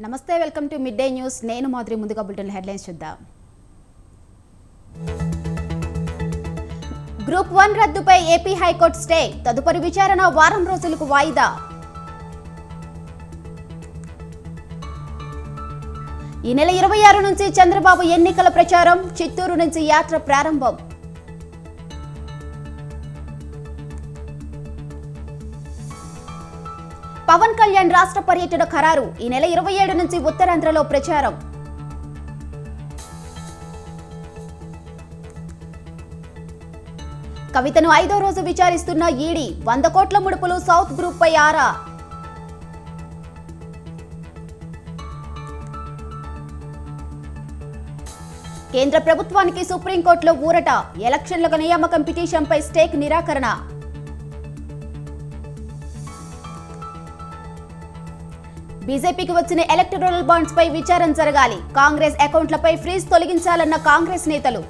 నమస్తే, welcome to mid day news. నేను మాధురి. ముందుగా బులెటిన్ హెడ్లైన్స్ చూద్దాం. గ్రూప్ 1 రద్దుపై ఏపీ హైకోర్టు స్టే. తదుపరి విచారణ వారం రోజులకు వాయిదా. ఈ నెల 26 నుంచి చంద్రబాబు ఎన్నికల ప్రచారం. చిత్తూరు నుంచి యాత్ర ప్రారంభం. పవన్ కళ్యాణ్ రాష్ట్ర పర్యటన ఖరారు. ఈ నెల 27 నుంచి ఉత్తరాంధ్రలో ప్రచారం. కవితను 5వ రోజు విచారిస్తున్న ఈడీ. 100 కోట్ల ముడుపులు సౌత్ గ్రూప్ పై ఆరా. కేంద్ర ప్రభుత్వానికి సుప్రీంకోర్టులో ఊరట. ఎలక్షన్ల నియామకం పిటిషన్పై స్టేక్ నిరాకరణ. బీజేపీకి వచ్చిన ఎలక్టరల్ బాండ్స్ పై విచారణ జరగాలి. కాంగ్రెస్ అకౌంట్లపై ఫ్రీజ్ తొలగించాలన్న కాంగ్రెస్ నేతలు.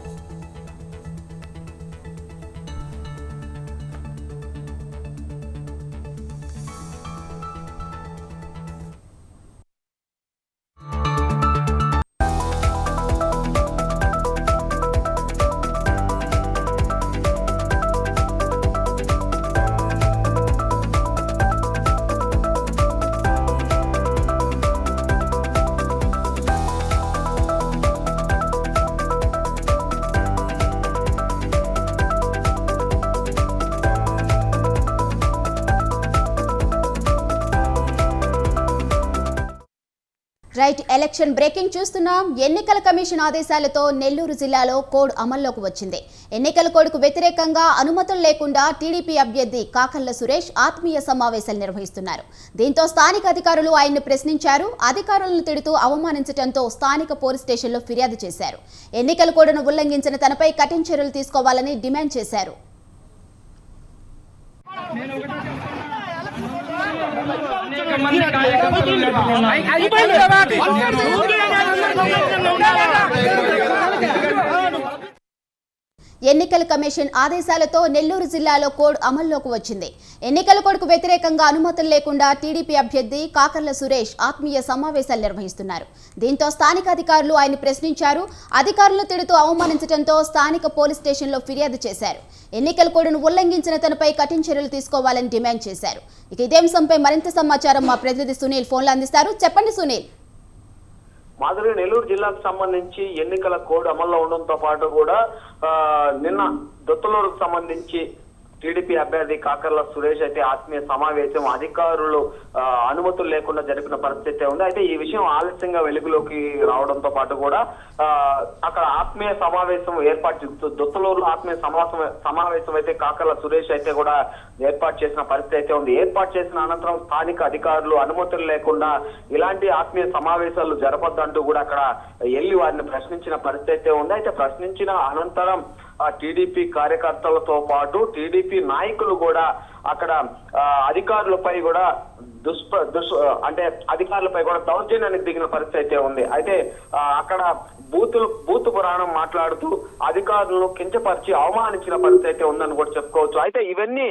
రైట్, ఎలక్షన్ బ్రేకింగ్ చూస్తున్నాం. ఎన్నికల కమిషన్ ఆదేశాలతో నెల్లూరు జిల్లాలో కోడ్ అమల్లోకి వచ్చింది. ఎన్నికల కోడ్కు వ్యతిరేకంగా అనుమతులు లేకుండా టీడీపీ అభ్యర్థి కాకర్ల సురేష్ ఆత్మీయ సమావేశాలు నిర్వహిస్తున్నారు. దీంతో స్థానిక అధికారులు ఆయన్ని ప్రశ్నించారు. అధికారులను తిడుతూ అవమానించడంతో స్థానిక పోలీస్ స్టేషన్లో ఫిర్యాదు చేశారు. ఎన్నికల కోడ్ను ఉల్లంఘించిన తనపై కఠిన చర్యలు తీసుకోవాలని డిమాండ్ చేశారు. ఎన్నికల కమిషన్ ఆదేశాలతో నెల్లూరు జిల్లాలో కోడ్ అమల్లోకి వచ్చింది. ఎన్నికల కోడ్కు వ్యతిరేకంగా అనుమతులు లేకుండా టీడీపీ అభ్యర్థి కాకర్ల సురేష్ ఆత్మీయ సమావేశాలు నిర్వహిస్తున్నారు. దీంతో స్థానిక అధికారులు ఆయన ప్రశ్నించారు. అధికారులను తిడుతూ అవమానించడంతో స్థానిక పోలీస్ స్టేషన్లో ఫిర్యాదు చేశారు. ఎన్నికల కోడ్ను ఉల్లంఘించిన తనపై కఠిన చర్యలు తీసుకోవాలని డిమాండ్ చేశారు. ఇక ఇదే అంశంపై మరింత సమాచారం మా ప్రతినిధి సునీల్ ఫోన్లో అందిస్తారు. చెప్పండి సునీల్. మాధురి, నెల్లూరు జిల్లాకు సంబంధించి ఎన్నికల కోడ్ అమల్లో ఉండడంతో పాటు కూడా నిన్న దొత్తలూరుకు సంబంధించి టీడీపీ అభ్యర్థి కాకర్ల సురేష్ అయితే ఆత్మీయ సమావేశం అధికారులు అనుమతులు లేకుండా జరిపిన పరిస్థితి ఉంది. అయితే ఈ విషయం ఆలస్యంగా వెలుగులోకి రావడంతో పాటు కూడా అక్కడ ఆత్మీయ సమావేశం దొత్తలూరు ఆత్మీయ సమావేశం అయితే కాకర్ల సురేష్ అయితే కూడా ఏర్పాటు చేసిన పరిస్థితి అయితే ఉంది. ఏర్పాటు చేసిన అనంతరం స్థానిక అధికారులు అనుమతులు లేకుండా ఇలాంటి ఆత్మీయ సమావేశాలు జరపద్దంటూ కూడా అక్కడ వెళ్లి వారిని ప్రశ్నించిన పరిస్థితి అయితే ఉంది. అయితే ప్రశ్నించిన అనంతరం టీడీపీ కార్యకర్తలతో పాటు టీడీపీ నాయకులు కూడా అక్కడ అధికారులపై కూడా అంటే అధికారులపై కూడా దౌర్జన్యానికి దిగిన పరిస్థితి అయితే ఉంది. అయితే అక్కడ బూత్ పురాణం మాట్లాడుతూ అధికారులను కించపరిచి అవమానించిన పరిస్థితి అయితే ఉందని కూడా చెప్పుకోవచ్చు. అయితే ఇవన్నీ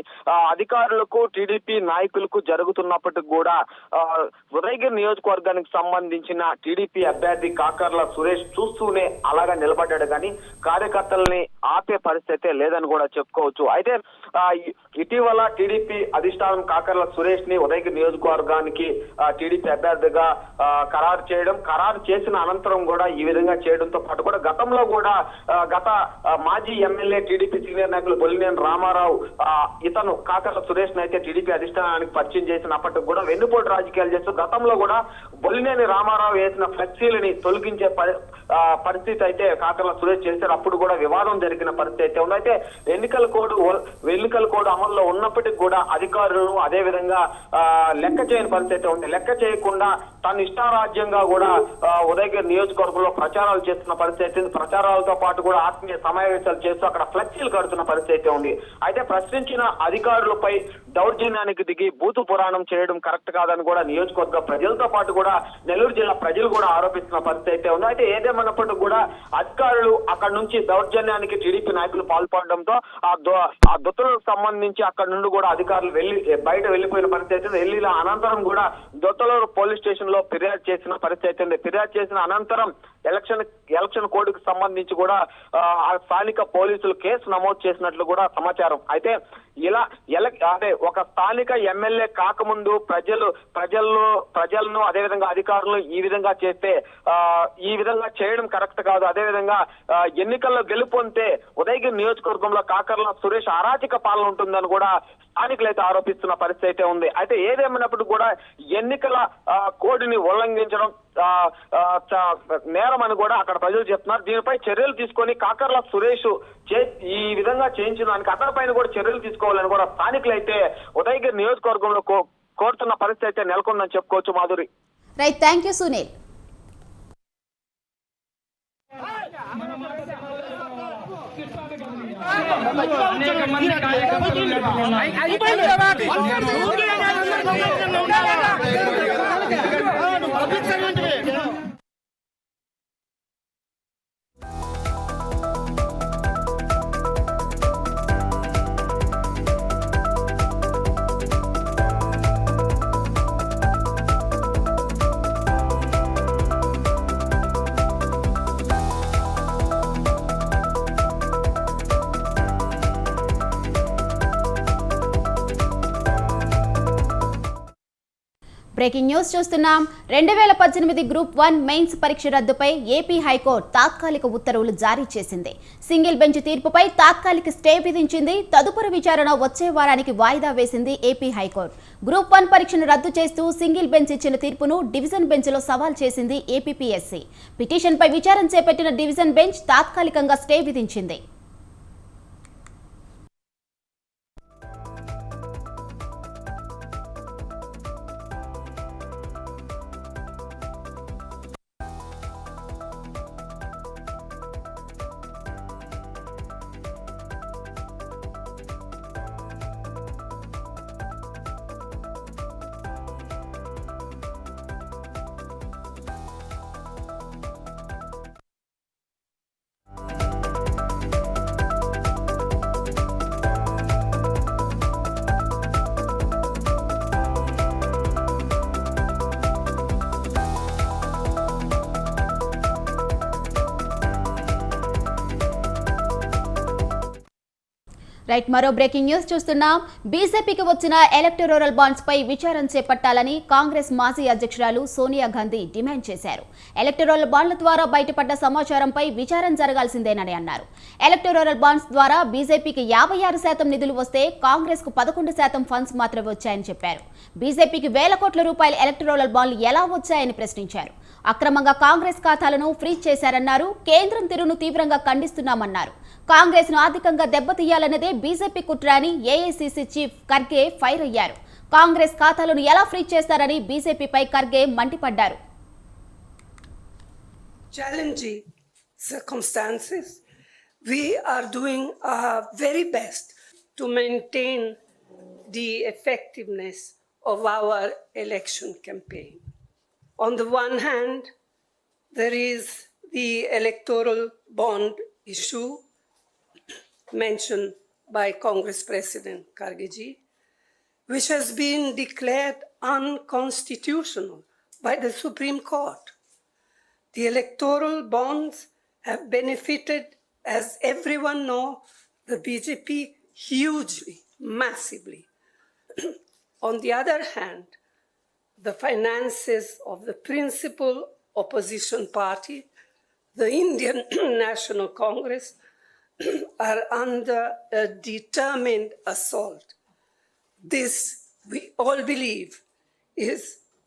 అధికారులకు టీడీపీ నాయకులకు జరుగుతున్నప్పటికీ కూడా ఉదయగిరి నియోజకవర్గానికి సంబంధించిన టీడీపీ అభ్యర్థి కాకర్ల సురేష్ చూస్తూనే అలాగా నిలబడ్డాడు కానీ కార్యకర్తల్ని ఆపే పరిస్థితి లేదని కూడా చెప్పుకోవచ్చు. అయితే ఇటీవల టీడీపీ అధిష్టానం కాకర్ల సురేష్ ని ఉదయగిరి నియోజకవర్గానికి టీడీపీ అభ్యర్థిగా ఖరారు చేసిన అనంతరం కూడా ఈ విధంగా చేయడంతో పాటు కూడా గతంలో కూడా గత మాజీ ఎమ్మెల్యే టీడీపీ సీనియర్ నాయకులు బొలినేని రామారావు ఇతను కాకర్ల సురేష్ ని అయితే టీడీపీ అధిష్టానానికి పరిచయం చేసినప్పటికి కూడా వెన్నుపోటు రాజకీయాలు చేస్తూ గతంలో కూడా బొలినేని రామారావు వేసిన ఫ్లెక్సీలని తొలగించే పరిస్థితి అయితే కాకర్ల సురేష్ చేశారు. అప్పుడు కూడా వివాదం జరిగిన పరిస్థితి అయితే ఉంది. అయితే ఎన్నికల కోడ్ అమల్లో ఉన్నప్పటికీ కూడా అధికారులను అదే విధంగా లెక్క చేయని పరిస్థితి ఉంది. లెక్క చేయకుండా తన ఇష్టారాజ్యంగా కూడా ఉదయగిరి నియోజకవర్గంలో ప్రచారాలు చేస్తున్న పరిస్థితి, ప్రచారాలతో పాటు కూడా ఆత్మీయ సమావేశాలు చేస్తూ అక్కడ ఫ్లెక్సీలు కడుతున్న పరిస్థితి ఉంది. అయితే ప్రశ్నించిన అధికారులపై దౌర్జన్యానికి దిగి బూతు పురాణం చేయడం కరెక్ట్ కాదని కూడా నియోజకవర్గ ప్రజలతో పాటు కూడా నెల్లూరు జిల్లా ప్రజలు కూడా ఆరోపిస్తున్న పరిస్థితి అయితే ఉంది. అయితే ఏదేమన్నప్పటికీ కూడా అధికారులు అక్కడ నుంచి దౌర్జన్యానికి టీడీపీ నాయకులు పాల్పడడంతో ఆ దొత్తులకు సంబంధించి అక్కడ నుండి కూడా కూడా అధికారులు బయట వెళ్ళిపోయిన పరిస్థితి ఉంది. వెళ్ళిన అనంతరం కూడా దొత్తలూరు పోలీస్ స్టేషన్ లో ఫిర్యాదు చేసిన పరిస్థితి ఉంది. ఫిర్యాదు చేసిన అనంతరం ఎలక్షన్ కోడ్ కు సంబంధించి కూడా స్థానిక పోలీసులు కేసు నమోదు చేసినట్లు కూడా సమాచారం. అయితే ఇలా అదే ఒక స్థానిక ఎమ్మెల్యే కాకముందు ప్రజలను అదేవిధంగా అధికారులు ఈ విధంగా చేస్తే ఈ విధంగా చేయడం కరెక్ట్ కాదు. అదేవిధంగా ఎన్నికల్లో గెలుపొందితే ఉదయగిరి నియోజకవర్గంలో కాకర్ల సురేష్ అరాచక పాలన ఉంటుందని కూడా స్థానికులైతే ఆరోపిస్తున్న పరిస్థితి అయితే ఉంది. అయితే ఏదేమైనప్పుడు కూడా ఎన్నికల కోడ్ని ఉల్లంఘించడం నేరం అని కూడా అక్కడ ప్రజలు చెప్తున్నారు. దీనిపై చర్యలు తీసుకొని కాకర్ల సురేష్ ఈ విధంగా చేయించిన దానికి అతనిపైన కూడా చర్యలు తీసుకోవాలని కూడా స్థానికులైతే ఉదయగిరి నియోజకవర్గంలో కోరుతున్న పరిస్థితి అయితే నెలకొందని చెప్పుకోవచ్చు. Madhuri. Right, thank you Sunil. అనేక మంది బ్రేకింగ్ న్యూస్ చూస్తున్నాం. 2018 గ్రూప్ 1 మెయిన్స్ పరీక్ష రద్దుపై ఏపీ హైకోర్టు తాత్కాలిక ఉత్తర్వులు జారీ చేసింది. సింగిల్ బెంచ్ తీర్పుపై తాత్కాలిక స్టే విధించింది. తదుపరి విచారణ వచ్చే వారానికి వాయిదా వేసింది ఏపీ హైకోర్టు. గ్రూప్ 1 పరీక్షను రద్దు చేస్తూ సింగిల్ బెంచ్ ఇచ్చిన తీర్పును డివిజన్ బెంచ్లో సవాల్ చేసింది ఏపీపీఎస్సీ. పిటిషన్పై విచారణ చేపట్టిన డివిజన్ బెంచ్ తాత్కాలికంగా స్టే విధించింది. రైట్, మరో బ్రేకింగ్ న్యూస్ చూస్తున్నాం. బీజేపీకి వచ్చిన ఎలక్టోరల్ బాండ్స్ పై విచారణ చేపట్టాలని కాంగ్రెస్ మాజీ అధ్యక్షురాలు సోనియా గాంధీ డిమాండ్ చేశారు. ఎలక్టోరల్ బాండ్ల ద్వారా బయటపడ్డ సమాచారంపై విచారణ జరగాల్సిందేనని అన్నారు. ఎలక్టోరల్ బాండ్స్ ద్వారా బీజేపీకి 56% నిధులు వస్తే కాంగ్రెస్ కు 11% ఫండ్స్ మాత్రమే వచ్చాయని చెప్పారు. బీజేపీకి వేల కోట్ల రూపాయల ఎలక్టోరల్ బాండ్లు ఎలా వచ్చాయని ప్రశ్నించారు. అక్రమంగా కాంగ్రెస్ ఖాతాలను ఫ్రీజ్ చేశారన్నారు. కేంద్రం తీరును తీవ్రంగా ఖండిస్తున్నామన్నారు. కాంగ్రెస్ ను ఆర్థికంగా దెబ్బతీయాలన్నదే బీజేపీ కుట్ర అని ఏఐసీసీ చీఫ్ ఖర్గే ఫైర్ అయ్యారు. కాంగ్రెస్ ఖాతాలను ఎలా ఫ్రీజ్ చేస్తారని బీజేపీపై ఖర్గే మండిపడ్డారు. Challenging circumstances, we are doing our very best to maintain the effectiveness of our election campaign. On the one hand, there is the electoral bond issue mentioned by Congress President Kharge, which has been declared unconstitutional by the Supreme Court. The electoral bonds have benefited, as everyone knows, the BJP hugely, massively. On the other hand, the finances of the principal opposition party, the Indian National Congress, are under a determined assault. This, we all believe, is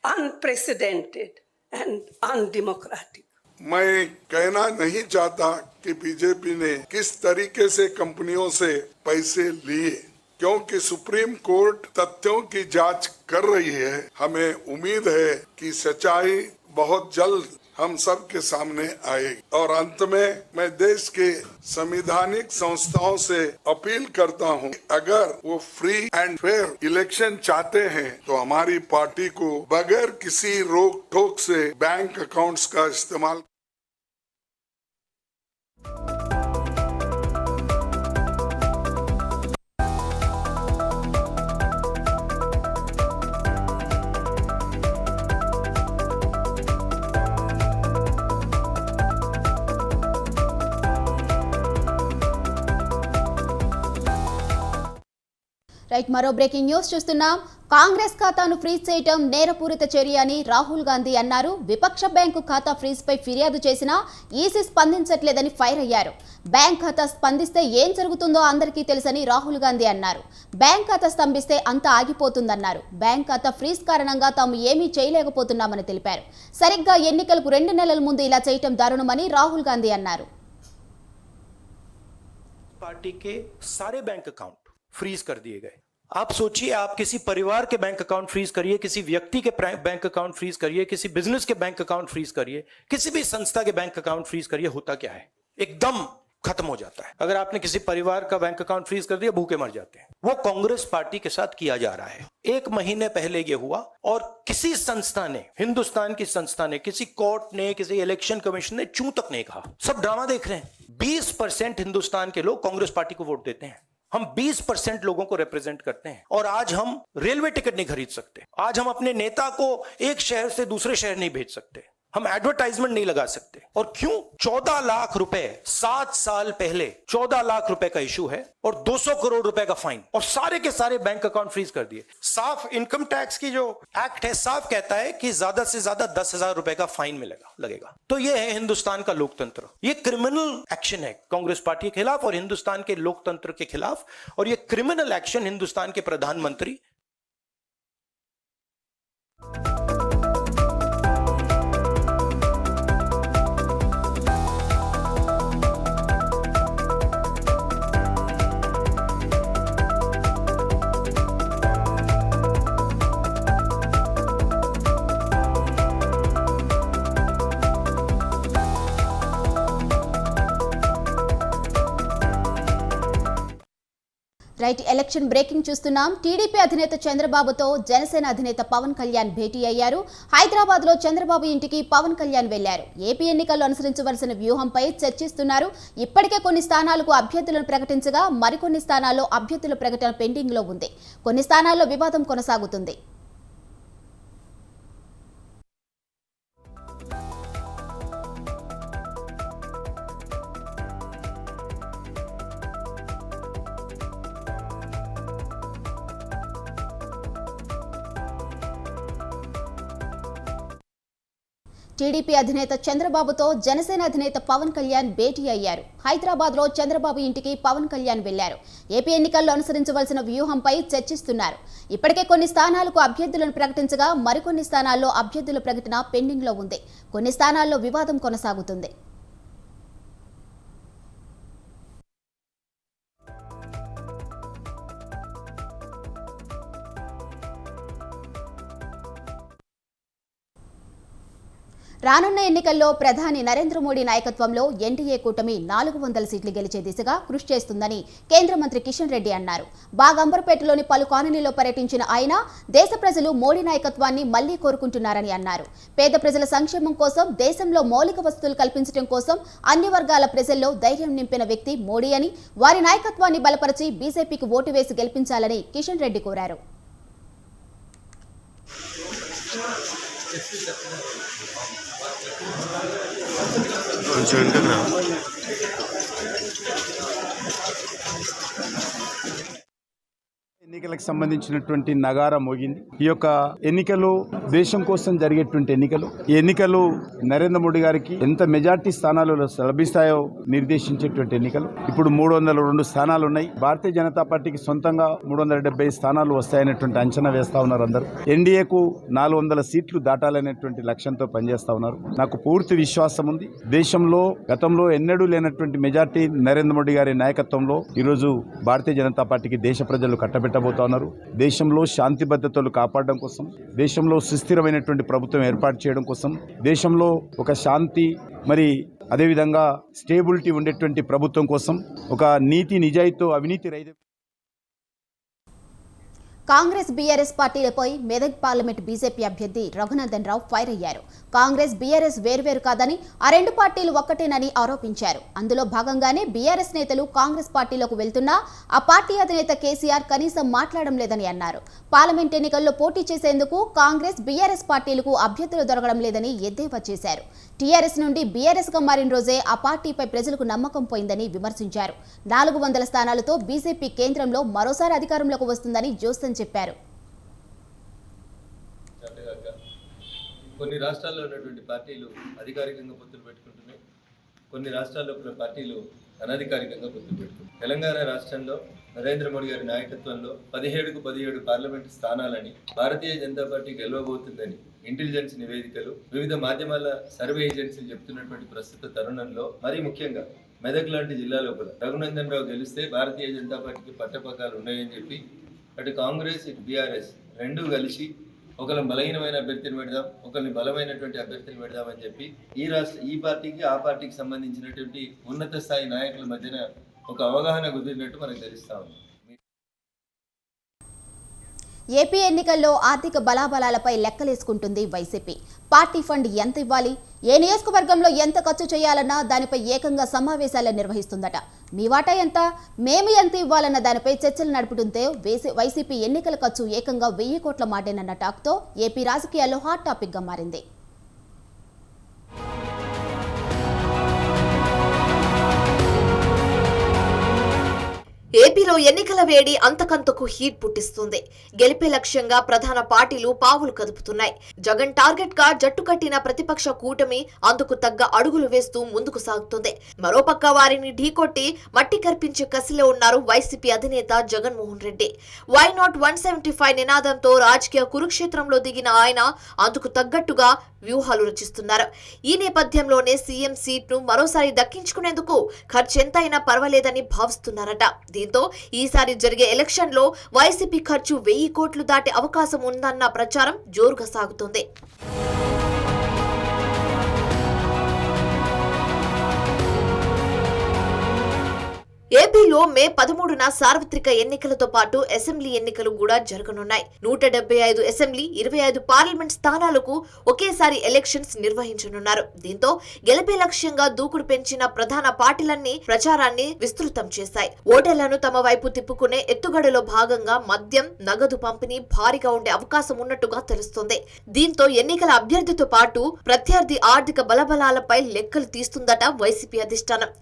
unprecedented and undemocratic. मैं कहना नहीं चाहता कि BJP ने किस तरीके से कंपनियों से पैसे लिए, क्योंकि सुप्रीम कोर्ट तथ्यों की जांच कर रही है. हमें उम्मीद है कि सच्चाई बहुत जल्द हम सब के सामने आएगी. और अंत में मैं देश के संवैधानिक संस्थाओं से अपील करता हूं, अगर वो फ्री एंड फेयर इलेक्शन चाहते हैं तो हमारी पार्टी को बगैर किसी रोक टोक से बैंक अकाउंट्स का इस्तेमाल రైట్, మరో బ్రేకింగ్ న్యూస్ చూస్తున్నాం. కాంగ్రెస్ ఖాతాను ఫ్రీజ్ చేయడం నేరపూరిత చర్య అని రాహుల్ గాంధీ అన్నారు. విపక్ష బ్యాంకు ఖాతా ఫ్రీజ్ పై ఫిర్యాదు చేసినా ఈసీ స్పందించట్లేదని ఫైర్ అయ్యారు. బ్యాంక్ ఖాతా స్పందిస్తే ఏం జరుగుతుందో అందరికీ తెలుసని రాహుల్ గాంధీ అన్నారు. బ్యాంక్ ఖాతా స్తంభిస్తే అంతా ఆగిపోతుందన్నారు. బ్యాంక్ ఖాతా ఫ్రీజ్ కారణంగా తాము ఏమీ చేయలేకపోతున్నామని తెలిపారు. సరిగ్గా ఎన్నికలకు 2 నెలల ముందు ఇలా చేయటం దారుణమని రాహుల్ గాంధీ అన్నారు. पार्टी के सारे बैंक अकाउंट फ्रीज कर दिए गए। आप सोचिए, आप किसी परिवार के बैंक अकाउंट फ्रीज करिए, किसी व्यक्ति के बैंक अकाउंट फ्रीज करिए, किसी बिजनेस के बैंक अकाउंट फ्रीज करिए, किसी भी संस्था के बैंक अकाउंट फ्रीज करिए, होता क्या है? एकदम खत्म हो जाता है। अगर आपने किसी परिवार का बैंक अकाउंट फ्रीज कर दिया, भूखे मर जाते हैं। वो कांग्रेस पार्टी के साथ किया जा रहा है। 1 महीने पहले ये हुआ और किसी संस्था ने, हिंदुस्तान की संस्था ने, किसी कोर्ट ने, किसी इलेक्शन कमीशन ने चूं तक नहीं कहा। सब ड्रामा देख रहे हैं। 20% हिंदुस्तान के लोग कांग्रेस पार्टी को वोट देते हैं। हम 20% लोगों को रिप्रेजेंट करते हैं और आज हम रेलवे टिकट नहीं खरीद सकते। आज हम अपने नेता को एक शहर से दूसरे शहर नहीं भेज सकते। हम एडवर्टाइजमेंट नहीं लगा सकते। और क्यों? 14 लाख रुपए 7 साल पहले 14 लाख रुपए का इशू है और 200 करोड़ रुपए का फाइन, और सारे के सारे बैंक अकाउंट फ्रीज कर दिए। साफ इनकम टैक्स की जो एक्ट है साफ कहता है कि ज्यादा से ज्यादा 10,000 रुपए का फाइन लगेगा। तो ये है हिंदुस्तान का लोकतंत्र। ये क्रिमिनल एक्शन है कांग्रेस पार्टी के खिलाफ और हिंदुस्तान के लोकतंत्र के खिलाफ, और ये क्रिमिनल एक्शन हिंदुस्तान के प्रधानमंत्री రైట్, ఎలక్షన్ బ్రేకింగ్ చూస్తున్నాం. టీడీపీ అధినేత చంద్రబాబుతో జనసేన అధినేత పవన్ కళ్యాణ్ భేటీ అయ్యారు. హైదరాబాద్ లో చంద్రబాబు ఇంటికి పవన్ కళ్యాణ్ వెళ్లారు. ఏపీ ఎన్నికల్లో అనుసరించవలసిన వ్యూహంపై చర్చిస్తున్నారు. ఇప్పటికే కొన్ని స్థానాలకు అభ్యర్థులను ప్రకటించగా మరికొన్ని స్థానాల్లో అభ్యర్థుల ప్రకటన పెండింగ్ లో ఉంది. కొన్ని స్థానాల్లో వివాదం కొనసాగుతుంది. టీడీపీ అధినేత చంద్రబాబుతో జనసేన అధినేత పవన్ కళ్యాణ్ భేటీ అయ్యారు. హైదరాబాద్ లో చంద్రబాబు ఇంటికి పవన్ కళ్యాణ్ వెళ్లారు. ఏపీ ఎన్నికల్లో అనుసరించవలసిన వ్యూహంపై చర్చిస్తున్నారు. ఇప్పటికే కొన్ని స్థానాలకు అభ్యర్థులను ప్రకటించగా మరికొన్ని స్థానాల్లో అభ్యర్థుల ప్రకటన పెండింగ్ లో ఉంది. కొన్ని స్థానాల్లో వివాదం కొనసాగుతుంది. రానున్న ఎన్నికల్లో ప్రధాని నరేంద్ర మోడీ నాయకత్వంలో ఎన్డీఏ కూటమి 400 సీట్లు గెలిచే దిశగా కృషి చేస్తుందని కేంద్ర మంత్రి కిషన్ రెడ్డి అన్నారు. బాగంబర్పేటలోని పలు కాలనీలో పర్యటించిన ఆయన దేశ ప్రజలు మోడీ నాయకత్వాన్ని మళ్లీ కోరుకుంటున్నారని అన్నారు. పేద ప్రజల సంక్షేమం కోసం, దేశంలో మౌలిక వసతులు కల్పించడం కోసం అన్ని వర్గాల ప్రజల్లో ధైర్యం నింపిన వ్యక్తి మోడీ అని, వారి నాయకత్వాన్ని బలపరిచి బీజేపీకి ఓటు వేసి గెలిపించాలని కిషన్ రెడ్డి కోరారు. కొంచెం ఇంటికి రా. ఎన్నికలకు సంబంధించినటువంటి నగారా మోగింది. ఈ యొక్క ఎన్నికలు దేశం కోసం జరిగేటువంటి ఎన్నికలు. ఈ ఎన్నికలు నరేంద్ర మోడీ గారికి ఎంత మెజార్టీ స్థానాలు లభిస్తాయో నిర్దేశించేటువంటి ఎన్నికలు. ఇప్పుడు 302 స్థానాలు ఉన్నాయి. భారతీయ జనతా పార్టీకి సొంతంగా 370 స్థానాలు వస్తాయనేటువంటి అంచనా వేస్తా ఉన్నారు అందరూ. ఎన్డీఏకు 400 సీట్లు దాటాలనేటువంటి లక్ష్యంతో పనిచేస్తా ఉన్నారు. నాకు పూర్తి విశ్వాసం ఉంది. దేశంలో గతంలో ఎన్నడూ లేనటువంటి మెజార్టీ నరేంద్ర మోడీ గారి నాయకత్వంలో ఈరోజు భారతీయ జనతా పార్టీకి దేశ ప్రజలు కట్టబెట్టబోతున్నారు. దేశంలో శాంతి భద్రతలు కాపాడడం కోసం, దేశంలో సుస్థిరమైనటువంటి ప్రభుత్వం ఏర్పాటు చేయడం కోసం, దేశంలో ఒక శాంతి మరి అదేవిధంగా స్టేబిలిటీ ఉండేటువంటి ప్రభుత్వం కోసం, ఒక నీతి నిజాయితీతో అవినీతి రహిత కాంగ్రెస్ బీఆర్ఎస్ పార్టీలపై మెదక్ పార్లమెంట్ బీజేపీ అభ్యర్థి రఘునందన్ రావు ఫైర్ అయ్యారు. కాంగ్రెస్ బీఆర్ఎస్ వేర్వేరు కాదని, ఆ రెండు పార్టీలు ఒక్కటేనని ఆరోపించారు. అందులో భాగంగానే బీఆర్ఎస్ నేతలు కాంగ్రెస్ పార్టీలోకి వెళ్తున్నా ఆ పార్టీ అధినేత కేసీఆర్ కనీసం మాట్లాడడం లేదని అన్నారు. పార్లమెంట్ ఎన్నికల్లో పోటీ చేసేందుకు కాంగ్రెస్ బీఆర్ఎస్ పార్టీలకు అభ్యర్థులు దొరకడం లేదని ఎద్దేవా చేశారు. టీఆర్ఎస్ నుండి బీఆర్ఎస్ గా మారిన రోజే ఆ పార్టీపై ప్రజలకు నమ్మకం పోయిందని విమర్శించారు. 400 స్థానాలతో బీజేపీ కేంద్రంలో మరోసారి అధికారంలోకి వస్తుందని జోసన్ చెప్పారు. కొన్ని రాష్ట్రాల్లో ఉన్నటువంటి పార్టీలు అధికారికంగా పొత్తులు పెట్టుకుంటున్నాయి, కొన్ని రాష్ట్రాల్లో పార్టీలు అనధికారికంగా పొత్తులు పెట్టుకుంటున్నాయి. తెలంగాణ రాష్ట్రంలో నరేంద్ర మోడీ గారి నాయకత్వంలో 17కు 17 parliament స్థానాలని Bharatiya Janata party గెలవబోతుందని intelligence నివేదికలు, వివిధ మాధ్యమాల సర్వే ఏజెన్సీలు చెప్తున్నటువంటి ప్రస్తుత తరుణంలో మరీ ముఖ్యంగా మెదక్ లాంటి జిల్లా లోపల రఘునందన్ రావు గెలిస్తే భారతీయ జనతా పార్టీకి పట్టపగ్గాలు ఉన్నాయని చెప్పి అటు కాంగ్రెస్ ఇటు బీఆర్ఎస్ రెండూ కలిసి ఒకరిని బలహీనమైన అభ్యర్థిని పెడదాం, ఒకరిని బలమైనటువంటి అభ్యర్థిని పెడదామని చెప్పి ఈ పార్టీకి ఆ పార్టీకి సంబంధించినటువంటి ఉన్నత స్థాయి నాయకుల మధ్యన ఒక అవగాహన కుదిరినట్టు మనకు తెలుస్తా ఉంది. ఏపీ ఎన్నికల్లో ఆర్థిక బలాబలాలపై లెక్కలేసుకుంటుంది వైసీపీ. పార్టీ ఫండ్ ఎంత ఇవ్వాలి, ఏ నియోజకవర్గంలో ఎంత ఖర్చు చేయాలన్నా దానిపై ఏకంగా సమావేశాలు నిర్వహిస్తుందట. మీ వాటా ఎంత, మేము ఎంత ఇవ్వాలన్న దానిపై చర్చలు నడుపుతుంటే వైసీపీ ఎన్నికల ఖర్చు ఏకంగా 1000 కోట్ల మాటేనన్న టాక్తో ఏపీ రాజకీయాల్లో హాట్ టాపిక్గా మారింది. ఏపీలో ఎన్నికల వేడి అంతకంతకు హీట్ పుట్టిస్తుంది. గెలిపే లక్ష్యంగా ప్రధాన పార్టీలు పావులు కదుపుతున్నాయి. జగన్ టార్గెట్ గా జట్టు కట్టిన ప్రతిపక్ష కూటమి అందుకు తగ్గ అడుగులు వేస్తూ ముందుకు సాగుతుంది. మరోపక్క వారిని ఢీకొట్టి మట్టి కర్పించే కసిలో ఉన్నారు వైసీపీ అధినేత జగన్మోహన్ రెడ్డి. వై నాట్ 175 నినాదంతో రాజకీయ కురుక్షేత్రంలో దిగిన ఆయన అందుకు తగ్గట్టుగా వ్యూహాలు రచిస్తున్నారు. ఈ నేపథ్యంలోనే సీఎం సీట్ను మరోసారి దక్కించుకునేందుకు ఖర్చెంతైనా పర్వాలేదని భావిస్తున్నారట. దీంతో ఈసారి జరిగే ఎలక్షన్ లో వైసీపీ ఖర్చు 1000 కోట్లు దాటే అవకాశం ఉందన్న ప్రచారం జోరుగా సాగుతోంది. ఏపీలో మే 13న సార్వత్రిక ఎన్నికలతో పాటు అసెంబ్లీ ఎన్నికలు కూడా జరగనున్నాయి. 175 అసెంబ్లీ, 25 పార్లమెంట్ స్థానాలకు ఒకేసారి ఎలక్షన్స్ నిర్వహించనున్నారు. దీంతో గెలిపే లక్ష్యంగా దూకుడు పెంచిన ప్రధాన పార్టీలన్నీ ప్రచారాన్ని విస్తృతం చేశాయి. ఓటర్లను తమ వైపు తిప్పుకునే ఎత్తుగడలో భాగంగా మద్యం, నగదు పంపిణీ భారీగా ఉండే అవకాశం ఉన్నట్టుగా తెలుస్తోంది. దీంతో ఎన్నికల అభ్యర్థితో పాటు ప్రత్యర్థి ఆర్థిక బలబలాలపై లెక్కలు తీస్తుందట వైసీపీ అధిష్టానం.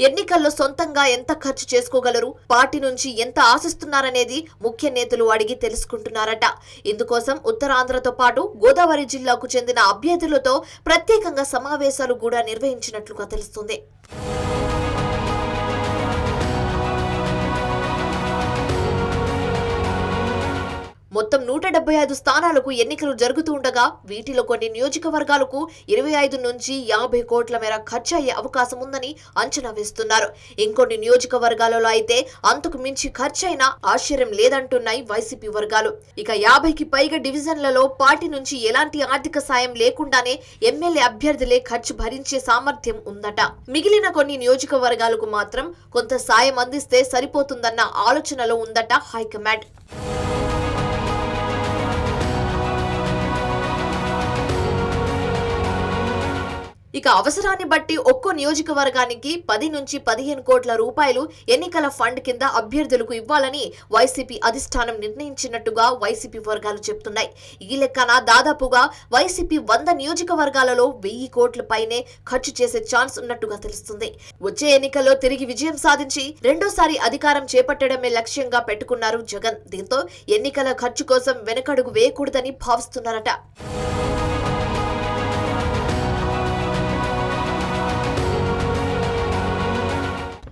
ఎన్నికల్లో సొంతంగా ఎంత ఖర్చు చేసుకోగలరు, పార్టీ నుంచి ఎంత ఆశిస్తున్నారనేది ముఖ్య నేతలు అడిగి తెలుసుకుంటున్నారట. ఇందుకోసం ఉత్తరాంధ్రతో పాటు గోదావరి జిల్లాకు చెందిన అభ్యర్థులతో ప్రత్యేకంగా సమావేశాలు కూడా నిర్వహించినట్లుగా తెలుస్తుంది. మొత్తం 175 స్థానాలకు ఎన్నికలు జరుగుతూ ఉండగా వీటిలో కొన్ని నియోజకవర్గాలకు 25 నుంచి 50 కోట్ల మేర ఖర్చు అయ్యే అవకాశం ఉందని అంచనా వేస్తున్నారు. ఇంకొన్ని నియోజకవర్గాలలో అయితే అంతకు మించి ఖర్చైనా ఆశ్చర్యం లేదంటున్నాయి వైసీపీ వర్గాలు. ఇక 50కి పైగా డివిజన్లలో పార్టీ నుంచి ఎలాంటి ఆర్థిక సాయం లేకుండానే ఎమ్మెల్యే అభ్యర్థులే ఖర్చు భరించే సామర్థ్యం ఉందట. మిగిలిన కొన్ని నియోజకవర్గాలకు మాత్రం కొంత సాయం అందిస్తే సరిపోతుందన్న ఆలోచనలో ఉందట హైకమాండ్. ఇక అవసరాన్ని బట్టి ఒక్కో నియోజకవర్గానికి 10 నుంచి 15 కోట్ల రూపాయలు ఎన్నికల ఫండ్ కింద అభ్యర్థులకు ఇవ్వాలని వైసీపీ అధిష్టానం నిర్ణయించినట్టుగా వైసీపీ వర్గాలు చెప్తున్నాయి. ఈ లెక్కన దాదాపుగా వైసీపీ 100 నియోజకవర్గాలలో 1000 కోట్ల పైనే ఖర్చు చేసే ఛాన్స్ ఉన్నట్టుగా తెలుస్తుంది. వచ్చే ఎన్నికల్లో తిరిగి విజయం సాధించి రెండోసారి అధికారం చేపట్టడమే లక్ష్యంగా పెట్టుకున్నారు జగన్. దీంతో ఎన్నికల ఖర్చు కోసం వెనకడుగు వేయకూడదని భావిస్తున్నారట.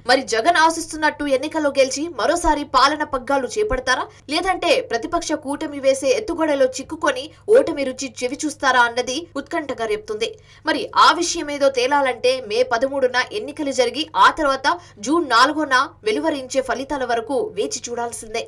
మరి జగన్ ఆశిస్తున్నట్టు ఎన్నికల్లో గెలిచి మరోసారి పాలన పగ్గాలు చేపడతారా, లేదంటే ప్రతిపక్ష కూటమి వేసే ఎత్తుగడలో చిక్కుకొని ఓటమి రుచి చెవి చూస్తారా అన్నది ఉత్కంఠగా రేపుతుంది. మరి ఆ విషయం ఏదో తేలాలంటే మే 13న ఎన్నికలు జరిగి ఆ తర్వాత జూన్ 4న వెలువరించే ఫలితాల వరకు వేచి చూడాల్సిందే.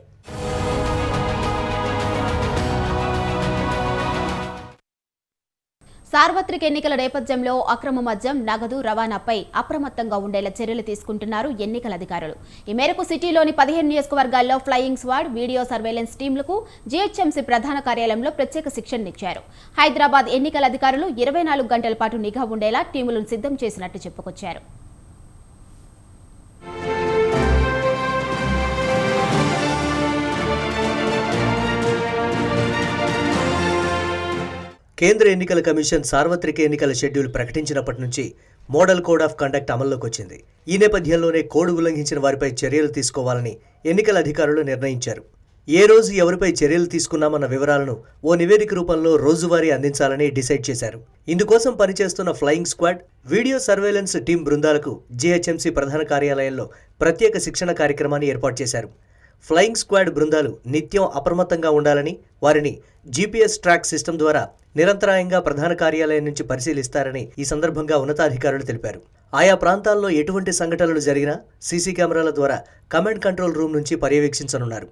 సార్వత్రిక ఎన్నికల నేపథ్యంలో అక్రమ మద్యం, నగదు రవాణాపై అప్రమత్తంగా ఉండేలా చర్యలు తీసుకుంటున్నారు ఎన్నికల అధికారులు. ఈ మేరకు సిటీలోని 15 నియోజకవర్గాల్లో ఫ్లయింగ్ స్క్వాడ్, వీడియో సర్వేలెన్స్ టీంలకు జీహెచ్ఎంసీ ప్రధాన కార్యాలయంలో ప్రత్యేక శిక్షణనిచ్చారు. హైదరాబాద్ ఎన్నికల అధికారులు 24 గంటల పాటు నిఘా ఉండేలా టీములను సిద్ధం చేసినట్టు చెప్పుకొచ్చారు. కేంద్ర ఎన్నికల కమిషన్ సార్వత్రిక ఎన్నికల షెడ్యూల్ ప్రకటించినప్పటి నుంచి మోడల్ కోడ్ ఆఫ్ కండక్ట్ అమల్లోకి వచ్చింది. ఈ నేపథ్యంలోనే కోడ్ ఉల్లంఘించిన వారిపై చర్యలు తీసుకోవాలని ఎన్నికల అధికారులు నిర్ణయించారు. ఏ రోజు ఎవరిపై చర్యలు తీసుకున్నామన్న వివరాలను ఓ నివేదిక రూపంలో రోజువారీ అందించాలని డిసైడ్ చేశారు. ఇందుకోసం పనిచేస్తున్న flying squad, video surveillance team బృందాలకు జీహెచ్ఎంసీ ప్రధాన కార్యాలయంలో ప్రత్యేక శిక్షణ కార్యక్రమాన్ని ఏర్పాటు చేశారు. ఫ్లయింగ్ స్క్వాడ్ బృందాలు నిత్యం అప్రమత్తంగా ఉండాలని, వారిని జీపీఎస్ ట్రాక్ సిస్టమ్ ద్వారా నిరంతరాయంగా ప్రధాన కార్యాలయం నుంచి పరిశీలిస్తారని ఈ సందర్భంగా ఉన్నతాధికారులు తెలిపారు. ఆయా ప్రాంతాల్లో ఎటువంటి సంఘటనలు జరిగినా సీసీ కెమెరాల ద్వారా కమాండ్ కంట్రోల్ రూమ్ నుంచి పర్యవేక్షించనున్నారు.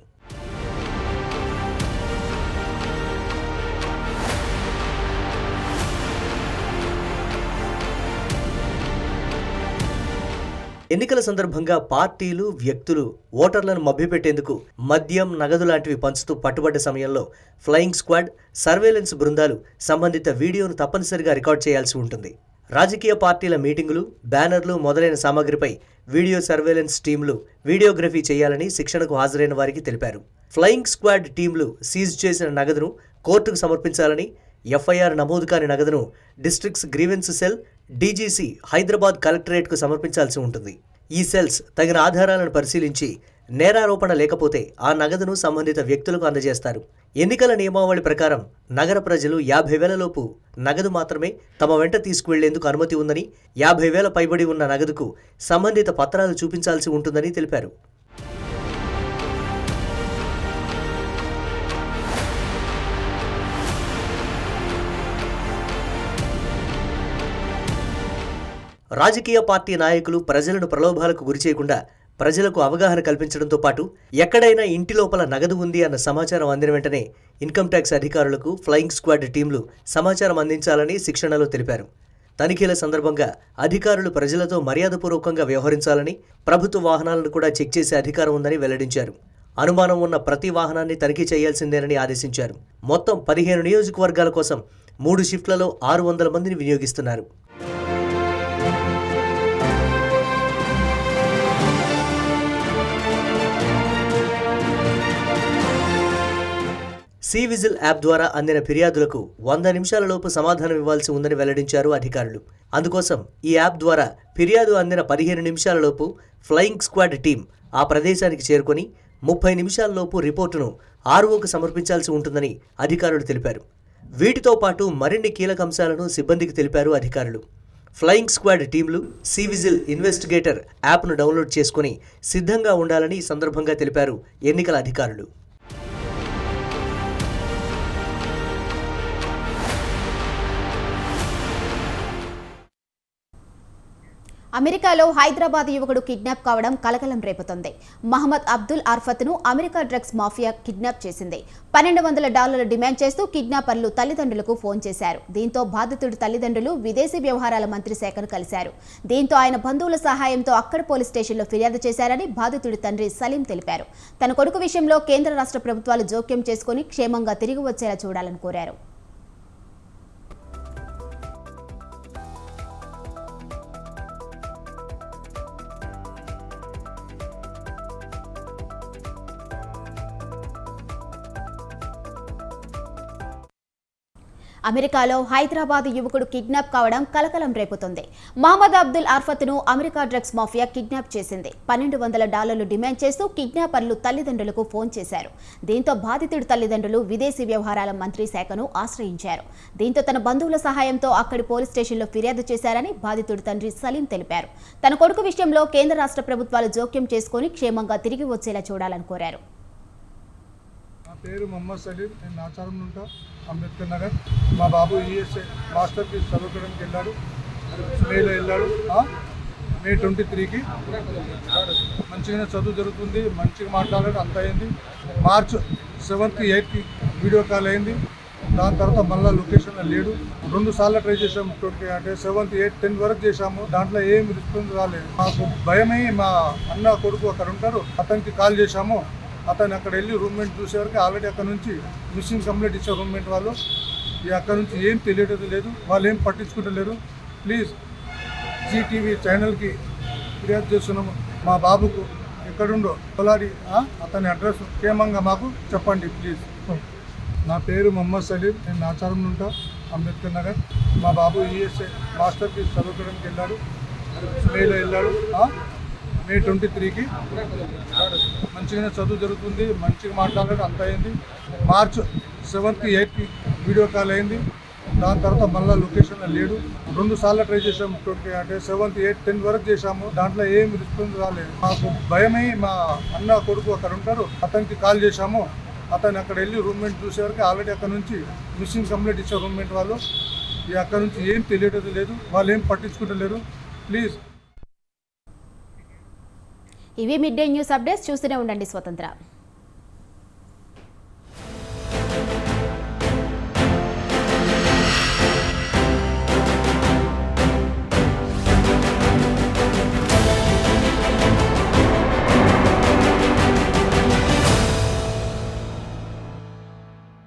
ఎన్నికల సందర్భంగా పార్టీలు, వ్యక్తులు ఓటర్లను మభ్యపెట్టేందుకు మద్యం, నగదు లాంటివి పంచుతూ పట్టుబడ్డ సమయంలో ఫ్లయింగ్ స్క్వాడ్, సర్వేలెన్స్ బృందాలు సంబంధిత వీడియోను తప్పనిసరిగా రికార్డ్ చేయాల్సి ఉంటుంది. రాజకీయ పార్టీల మీటింగులు, బ్యానర్లు మొదలైన సామగ్రిపై వీడియో సర్వేలెన్స్ టీంలు వీడియోగ్రఫీ చేయాలని శిక్షణకు హాజరైన వారికి తెలిపారు. ఫ్లయింగ్ స్క్వాడ్ టీంలు సీజ్ చేసిన నగదును కోర్టుకు సమర్పించాలని, ఎఫ్ఐఆర్ నమోదు కాని నగదును districts grievance cell, DGC Hyderabad కలెక్టరేట్కు సమర్పించాల్సి ఉంటుంది. ఈ సెల్స్ తగిన ఆధారాలను పరిశీలించి నేరారోపణ లేకపోతే ఆ నగదును సంబంధిత వ్యక్తులకు అందజేస్తారు. ఎన్నికల నియమావళి ప్రకారం నగర ప్రజలు 50,000 లోపు నగదు మాత్రమే తమ వెంట తీసుకువెళ్లేందుకు అనుమతి ఉందని, 50,000 పైబడి ఉన్న నగదుకు సంబంధిత పత్రాలు చూపించాల్సి ఉంటుందని తెలిపారు. రాజకీయ పార్టీ నాయకులు ప్రజలను ప్రలోభాలకు గురిచేయకుండా ప్రజలకు అవగాహన కల్పించడంతో పాటు ఎక్కడైనా ఇంటి లోపల నగదు ఉంది అన్న సమాచారం అందిన వెంటనే ఇన్కమ్ ట్యాక్స్ అధికారులకు ఫ్లయింగ్ స్క్వాడ్ టీంలు సమాచారం అందించాలని శిక్షణలో తెలిపారు. తనిఖీల సందర్భంగా అధికారులు ప్రజలతో మర్యాదపూర్వకంగా వ్యవహరించాలని, ప్రభుత్వ వాహనాలను కూడా చెక్ చేసే అధికారం ఉందని వెల్లడించారు. అనుమానం ఉన్న ప్రతి వాహనాన్ని తనిఖీ చేయాల్సిందేనని ఆదేశించారు. మొత్తం 15 నియోజకవర్గాల కోసం 3 షిఫ్ట్లలో 600 మందిని వినియోగిస్తున్నారు. సి విజిల్ యాప్ ద్వారా అందిన ఫిర్యాదులకు 100 నిమిషాలలోపు సమాధానం ఇవ్వాల్సి ఉందని వెల్లడించారు అధికారులు. అందుకోసం ఈ యాప్ ద్వారా ఫిర్యాదు అందిన 15 నిమిషాలలోపు ఫ్లయింగ్ స్క్వాడ్ టీం ఆ ప్రదేశానికి చేరుకొని 30 నిమిషాల్లోపు రిపోర్టును ఆర్ఓకు సమర్పించాల్సి ఉంటుందని అధికారులు తెలిపారు. వీటితో పాటు మరిన్ని కీలక అంశాలను సిబ్బందికి తెలిపారు అధికారులు. ఫ్లయింగ్ స్క్వాడ్ టీంలు సి విజిల్ ఇన్వెస్టిగేటర్ యాప్ను డౌన్లోడ్ చేసుకుని సిద్ధంగా ఉండాలని ఈ సందర్భంగా తెలిపారు ఎన్నికల అధికారులు. అమెరికాలో హైదరాబాద్ యువకుడు కిడ్నాప్ కావడం కలకలం రేపుతోంది. మహమ్మద్ అబ్దుల్ అర్ఫత్ను అమెరికా డ్రగ్స్ మాఫియా కిడ్నాప్ చేసింది. $1,200 డిమాండ్ చేస్తూ కిడ్నాపర్లు తల్లిదండ్రులకు ఫోన్ చేశారు. దీంతో బాధితుడి తల్లిదండ్రులు విదేశీ వ్యవహారాల మంత్రి శాఖను కలిశారు. దీంతో ఆయన బంధువుల సహాయంతో అక్కడ పోలీస్ స్టేషన్లో ఫిర్యాదు చేశారని బాధితుడి తండ్రి సలీం తెలిపారు. తన కొడుకు విషయంలో కేంద్ర రాష్ట్ర ప్రభుత్వాలు జోక్యం చేసుకుని క్షేమంగా తిరిగి వచ్చేలా చూడాలని కోరారు. అమెరికాలో హైదరాబాద్ యువకుడు కిడ్నాప్ కావడం కలకలం రేపుతోంది. మహమ్మద్ అబ్దుల్ అర్ఫత్ను అమెరికా డ్రగ్స్ మాఫియా కిడ్నాప్ చేసింది. $1,200 డిమాండ్ చేస్తూ కిడ్నాపర్లు తల్లిదండ్రులకు ఫోన్ చేశారు. దీంతో బాధితుడి తల్లిదండ్రులు విదేశీ వ్యవహారాల మంత్రి శాఖను ఆశ్రయించారు. దీంతో తన బంధువుల సహాయంతో అక్కడి పోలీస్ స్టేషన్లో ఫిర్యాదు చేశారని బాధితుడి తండ్రి సలీం తెలిపారు. తన కొడుకు విషయంలో కేంద్ర రాష్ట్ర ప్రభుత్వాలు జోక్యం చేసుకుని క్షేమంగా తిరిగి వచ్చేలా చూడాలని కోరారు. పేరు మొహమ్మద్ సలీం, నేను నాచారం ఉంటా, అంబేద్కర్ నగర్. మా బాబు ఈఎస్ఐ మాస్టర్కి చదువుకోవడానికి వెళ్ళాడు, మేలో వెళ్ళాడు. మే 23కి మంచిగానే చదువు జరుగుతుంది, మంచిగా మాట్లాడాడు, అంత అయింది. March 7th 8th video call అయింది. దాని తర్వాత మళ్ళీ లొకేషన్లో లేడు. 2 సార్లు ట్రై చేసాము, అంటే 7th 8th 10th వరకు చేసాము. దాంట్లో ఏం రెస్పాన్స్ రాలేదు. మాకు భయమై మా అన్న కొడుకు అక్కడ ఉంటారు, అతనికి కాల్ చేశాము. అతను అక్కడ వెళ్ళి రూమ్మేట్ చూసేవరకు ఆల్రెడీ అక్కడ నుంచి మిస్సింగ్ కంప్లైంట్ ఇచ్చారు రూమ్మేట్ వాళ్ళు. అక్కడ నుంచి ఏం తెలియటం లేదు, వాళ్ళు ఏం పట్టించుకుంటలేరు. ప్లీజ్ జీటీవీ ఛానల్కి ఫిర్యాదు చేస్తున్నాము. మా బాబుకు ఎక్కడుండో కొలాడి అతని అడ్రస్ క్షేమంగా మాకు చెప్పండి ప్లీజ్. నా పేరు మొహమ్మద్ సలీం, నేను నాచారం ఉంటా, అంబేద్కర్ నగర్. మా బాబు ఈఎస్ఐ మాస్టర్కి చదువుకోవడానికి వెళ్ళాడు, మేలో వెళ్ళాడు. May 23కి మంచిగానే చదువు జరుగుతుంది, మంచిగా మాట్లాడాడు, అంత అయింది. March 7th 8th video call అయింది. దాని తర్వాత మళ్ళీ లొకేషన్లో లేడు. 2 సార్లు ట్రై చేసాము, అంటే 7th 8th 10th వరకు చేసాము. దాంట్లో ఏం రెస్పాన్స్ రాలేదు. మాకు భయమై మా అన్న కొడుకు అక్కడ ఉంటారు, అతనికి కాల్ చేశాము. అతను అక్కడ వెళ్ళి రూమ్మేట్ చూసేవరకు ఆల్రెడీ అక్కడ నుంచి మిస్సింగ్ కంప్లైంట్ ఇచ్చారు రూమ్మేట్ వాళ్ళు. అక్కడ నుంచి ఏం తెలియటం లేదు, వాళ్ళు ఏం పట్టించుకుంటలేరు. ప్లీజ్. ఇవి మిడ్ డే న్యూస్ అప్డేట్స్. చూస్తూనే ఉండండి స్వతంత్ర.